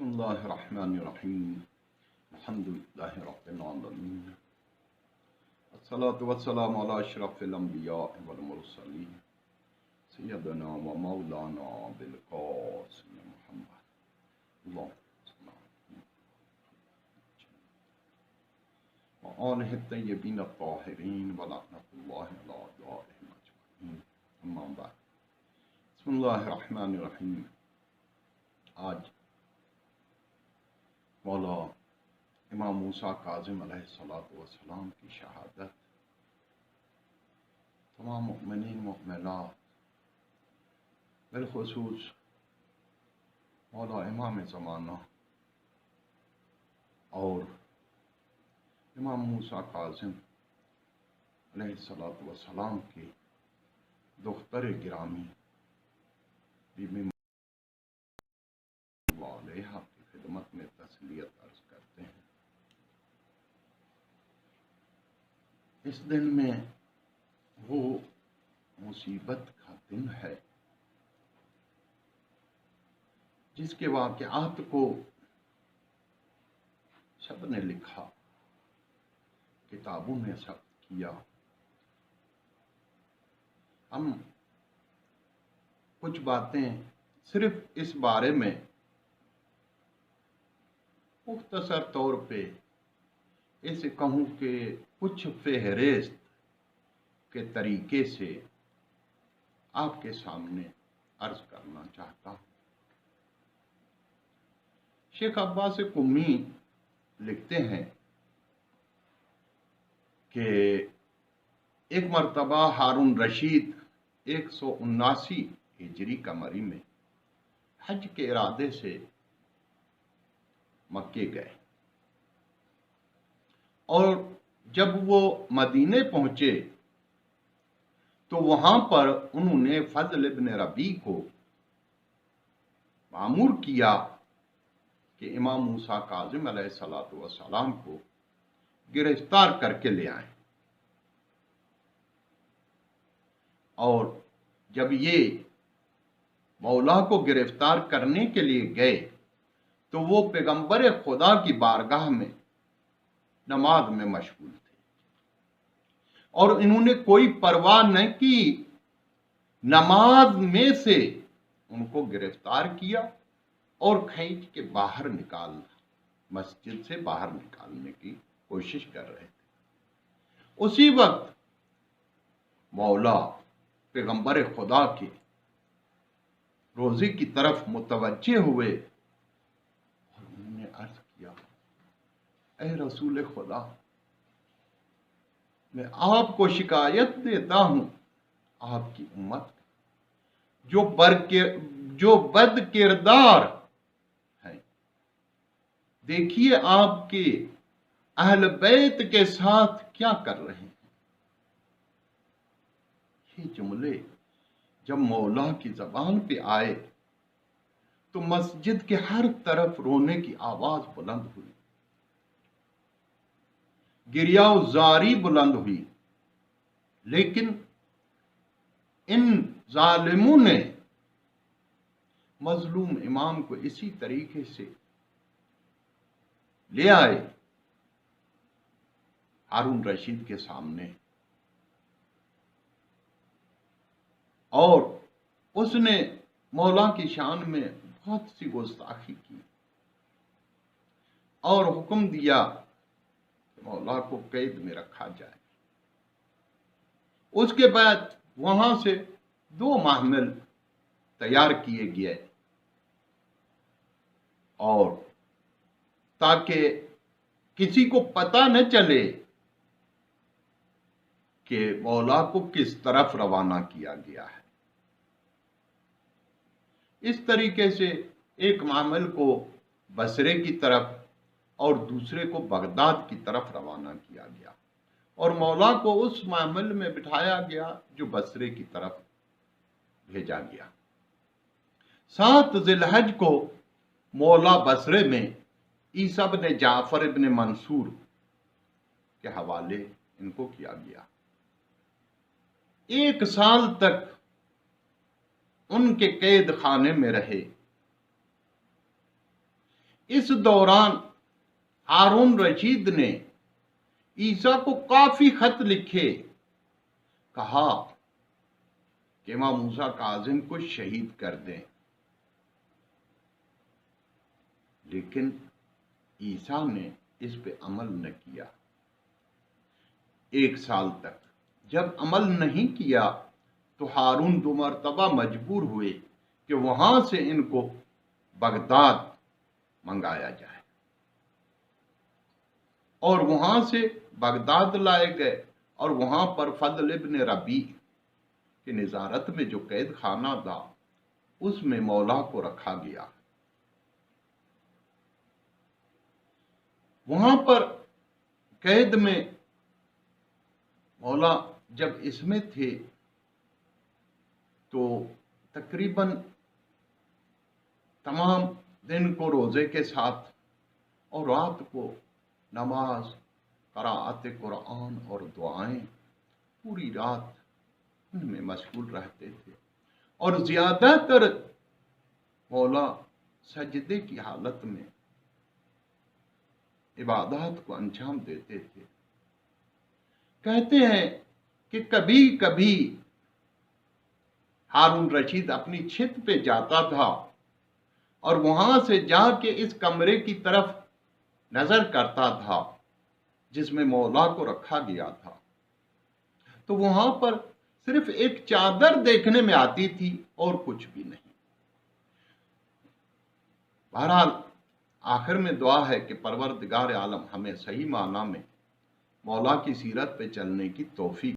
بسم اللہ الرحمن الرحیم الحمدللہ رب العالمین الصلاة والسلام علی اشرف الانبیاء والمرسلین سیدنا و مولانا بالقاسم محمد اللہم وآلہ الطیبین الطاہرین ولعنۃ اللہ علی اعدائہم اجمعین اما بعد بسم اللہ الرحمن الرحیم۔ آج مولا امام موسیٰ کاظم علیہ السلام کی شہادت تمام مؤمنین مؤمنات بالخصوص مولا امام زمانہ اور امام موسیٰ کاظم علیہ السلام کی دختر گرامی بی بی علیہ کی خدمت میں تسلیت عرض کرتے ہیں۔ اس دن میں وہ مصیبت کا دن ہے جس کے واقعات کو سب نے لکھا، کتابوں نے ثبت کیا۔ ہم کچھ باتیں صرف اس بارے میں مختصر طور پہ اسے کہوں کہ کچھ فہرست کے طریقے سے آپ کے سامنے عرض کرنا چاہتا ہوں۔ شیخ عباس قمی لکھتے ہیں کہ ایک مرتبہ ہارون رشید 179 ہجری قمری میں حج کے ارادے سے مکے گئے، اور جب وہ مدینے پہنچے تو وہاں پر انہوں نے فضل ابن ربیع کو مأمور کیا کہ امام موسیٰ کاظم علیہ السلام کو گرفتار کر کے لے آئیں۔ اور جب یہ مولا کو گرفتار کرنے کے لیے گئے تو وہ پیغمبر خدا کی بارگاہ میں نماز میں مشغول تھے، اور انہوں نے کوئی پرواہ نہ کی، نماز میں سے ان کو گرفتار کیا اور کھینچ کے باہر نکال، مسجد سے باہر نکالنے کی کوشش کر رہے تھے۔ اسی وقت مولا پیغمبر خدا کے روضے کی طرف متوجہ ہوئے اور انہوں نے عرض کیا، اے رسول خدا، میں آپ کو شکایت دیتا ہوں آپ کی امت جو بد کردار ہے، دیکھیے آپ کے اہل بیت کے ساتھ کیا کر رہے ہیں۔ یہ جملے جب مولا کی زبان پہ آئے تو مسجد کے ہر طرف رونے کی آواز بلند ہوئی، گریہ و زاری بلند ہوئی، لیکن ان ظالموں نے مظلوم امام کو اسی طریقے سے لے آئے ہارون رشید کے سامنے، اور اس نے مولا کی شان میں بہت سی گستاخی کی اور حکم دیا کہ مولا کو قید میں رکھا جائے۔ اس کے بعد وہاں سے 2 محمل تیار کیے گئے، اور تاکہ کسی کو پتہ نہ چلے کہ مولا کو کس طرف روانہ کیا گیا ہے۔ اس طریقے سے ایک محمل کو بصرے کی طرف اور دوسرے کو بغداد کی طرف روانہ کیا گیا، اور مولا کو اس محمل میں بٹھایا گیا جو بصرے کی طرف بھیجا گیا۔ 7 ذی الحج کو مولا بصرے میں عیسیٰ بن جعفر ابن منصور کے حوالے ان کو کیا گیا۔ 1 سال تک ان کے قید خانے میں رہے۔ اس دوران ہارون رشید نے عیسیٰ کو کافی خط لکھے، کہا کہ امام موسیٰ کاظم کو شہید کر دیں، لیکن عیسیٰ نے اس پہ عمل نہ کیا۔ 1 سال تک جب عمل نہیں کیا تو ہارون 2 مرتبہ مجبور ہوئے کہ وہاں سے ان کو بغداد منگایا جائے، اور وہاں سے بغداد لائے گئے، اور وہاں پر فضل ابن ربیع کی نظارت میں جو قید خانہ تھا اس میں مولا کو رکھا گیا۔ وہاں پر قید میں مولا جب اس میں تھے تو تقریباً تمام دن کو روزے کے ساتھ اور رات کو نماز، قرأت قرآن اور دعائیں، پوری رات ان میں مشغول رہتے تھے، اور زیادہ تر مولا سجدے کی حالت میں عبادات کو انجام دیتے تھے۔ کہتے ہیں کہ کبھی کبھی ہارون رشید اپنی چھت پہ جاتا تھا اور وہاں سے جا کے اس کمرے کی طرف نظر کرتا تھا جس میں مولا کو رکھا گیا تھا، تو وہاں پر صرف ایک چادر دیکھنے میں آتی تھی اور کچھ بھی نہیں۔ بہرحال آخر میں دعا ہے کہ پروردگار عالم ہمیں صحیح معنی میں مولا کی سیرت پہ چلنے کی توفیق